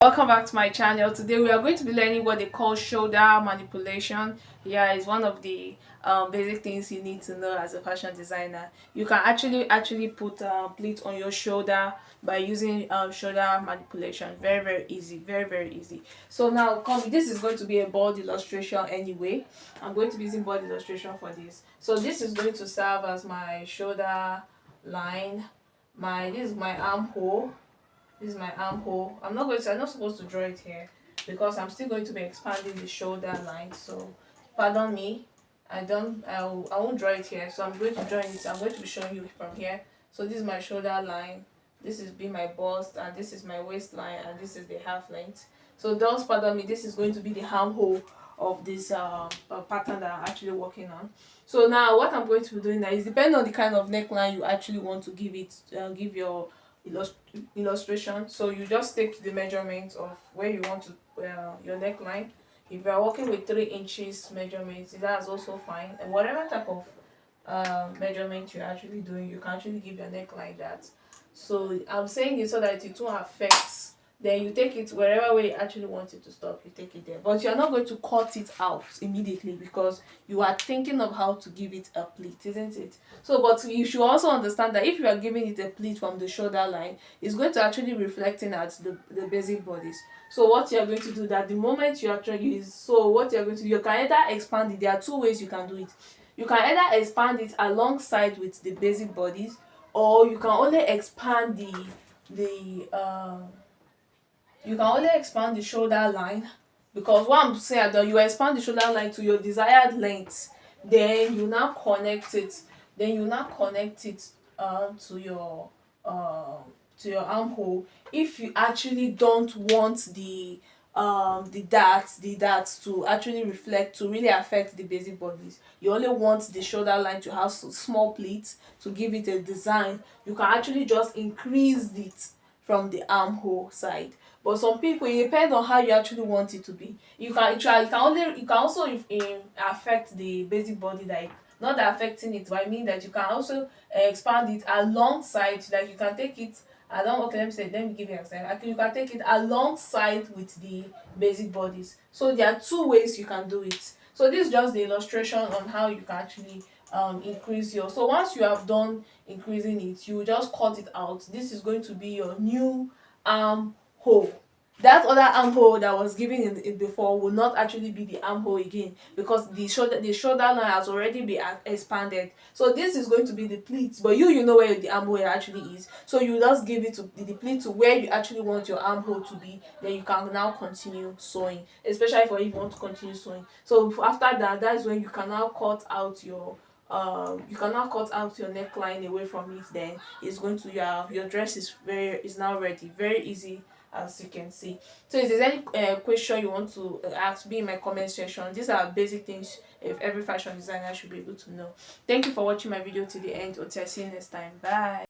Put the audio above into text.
Welcome back to my channel. Today we are going to be learning what they call shoulder manipulation. Yeah, it's one of the basic things you need to know as a fashion designer. You can actually put pleats on your shoulder by using shoulder manipulation. Very easy, very easy. So now come, this is going to be a board illustration anyway. I'm going to be using board illustration for this. So this is going to serve as my shoulder line. This is my armhole. This is my armhole. I'm not supposed to draw it here because I'm still going to be expanding the shoulder line. So pardon me. I won't draw it here. So I'm going to draw it. I'm going to be showing you from here. So this is my shoulder line. This is be my bust, and this is my waistline, and this is the half length. So don't pardon me. This is going to be the armhole of this pattern that I'm actually working on. So now what I'm going to be doing now is depending on the kind of neckline you actually want to give it, give your illustration. So you just take the measurement of where you want to your neckline. If you are working with 3 inches measurements, that's also fine. And whatever type of measurement you're actually doing, you can actually give your neckline that. So I'm saying it so that it won't affect. Then you take it wherever way you actually want it to stop, you take it there. But you're not going to cut it out immediately because you are thinking of how to give it a pleat, isn't it? So, but you should also understand that if you are giving it a pleat from the shoulder line, it's going to actually reflecting at the basic bodies. So what you're going to do that the moment you actually use, so what you're going to do, you can either expand it. There are 2 ways you can do it. You can either expand it alongside with the basic bodies, or you can only expand the you can only expand the shoulder line, because what I'm saying that you expand the shoulder line to your desired length, then you now connect it, to um your armhole. If you actually don't want the darts to actually reflect, to really affect the basic bodies, you only want the shoulder line to have some small pleats to give it a design, you can actually just increase it from the armhole side. But some people, it depends on how you actually want it to be. You can also affect the basic body, like not affecting it, but I mean that you can also expand it alongside, like you can take it along. Okay, let me give you an example. Okay, you can take it alongside with the basic bodies. So there are 2 ways you can do it. So this is just the illustration on how you can actually increase your. So once you have done increasing it, you just cut it out. This is going to be your new armhole. That other armhole that was given in before will not actually be the armhole again, because the shoulder line has already been expanded. So this is going to be the pleats, but you know where the armhole actually is. So you just give it to the pleat to where you actually want your armhole to be. Then you can now continue sewing, especially for if you want to continue sewing. So after that, that's when you can now cut out your neckline away from it. Then it's going to your dress is now ready. Very easy, as you can see. So if there's any question you want to ask, be in my comment section. These are basic things if every fashion designer should be able to know. Thank you for watching my video to the end. Until I see you next time. Bye.